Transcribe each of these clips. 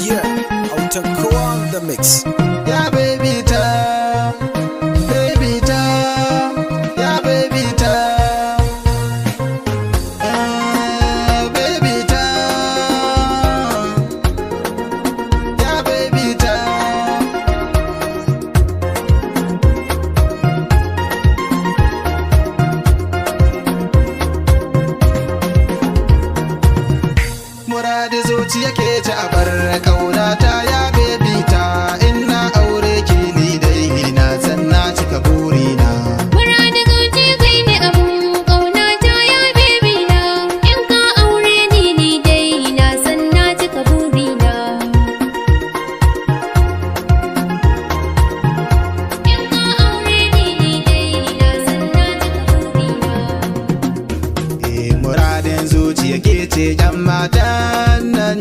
Yeah, utakuwa on the mix. Yeah, baby ta, baby ta, yeah, baby ta, baby ta, yeah, baby ta. Muradi zuciya ke ci a bar kaunata ya baby ta, ina aure ki ni dai na san na cika burina. Muradi zuci kai ne abun ƙaunata ya baby na, in ka aure ni dai na san na cika burina. In ka aure ni dai na san na cika burina. Muradin zuciya ke ce yan matan nan,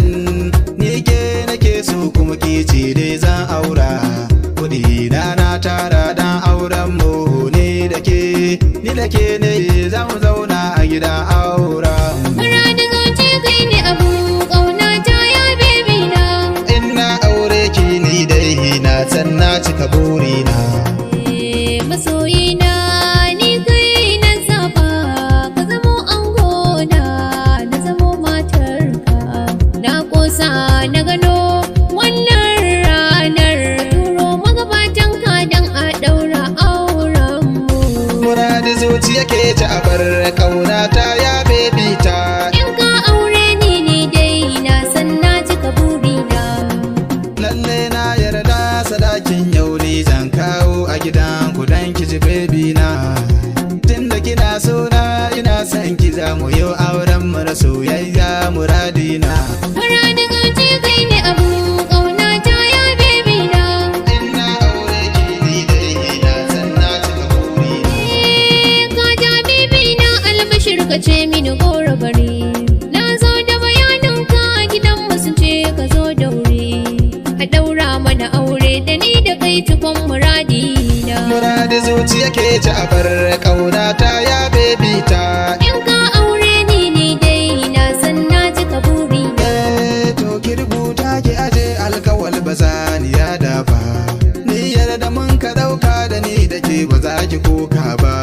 ni ke nake so kuma ke ce dai zan aura. Kuɗi na tara dan auren mu ni da ke ne za mu zauna a gida aura. Muradi zuci kai ne abun ƙaunata ya baby na. Ina aure ki ni dai na san na cika burina. Masoyina ni kai na zaba, ka zamo angona na zamo matarka. Na kosa na gano wannan ranar, ka turo magabatanka don a ɗaura aurenmu. Muradi zuciya ke ci a bar kaunata ya baby ta. In ka aure ni dai na san na cika burina. Lalle na yarda sadakin yau ne zan kawo a gidan ku dan ki ji baby na. Tunda kina so na ina son ki za mu yau auren mu na soyayya muradina. Muradi zuci kai ne abun ƙaunata ya baby na. Ina aure ki ni dai na san na cika burina. Ka ja bibi na albashir ka ce mini goro bari. Na zo da bayanin ka gidan sun ce ka zo da wuri. A ɗaura mana aure da ni da kai cikon muradi na. Muradi zuciya ke ci a bar kaunata ya baby ta. In ka aure ni dai na san na cika burina. To ki rubuta ki aje alkawal ba za ni yada ba. Ni yarda mun ka dauka da ni da ke ba za ki koka ba.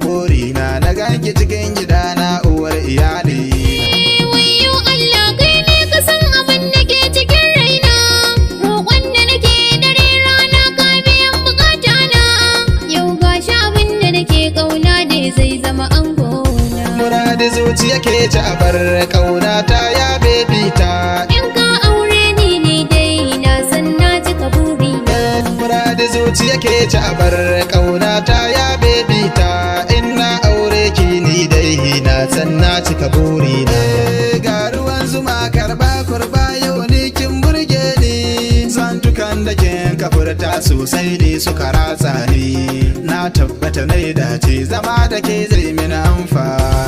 Korina na ganki cikin gidana uwar iyali. Wayyo Allah kai ne ka san abin da ke cikin raina. Roƙon da nake dare rana ka biyan bukata na. Yau gashi abin da nake ƙauna da zai zama angona. Muradi zuciya ke ci a bar kaunata ya baby ta. In ka aure ni dai na san na cika burina. Muradi zuciya ke ci a bar kaunata ya baby ta. Ina aure ki ni dai na san na cika burina. Ga ruwan zuma karba kurba yau ni kin burge ni. Zantukan da kin kafurta sosai ne suka ratsa ni. Na tabbata na dace zama da ke zai mini amfani.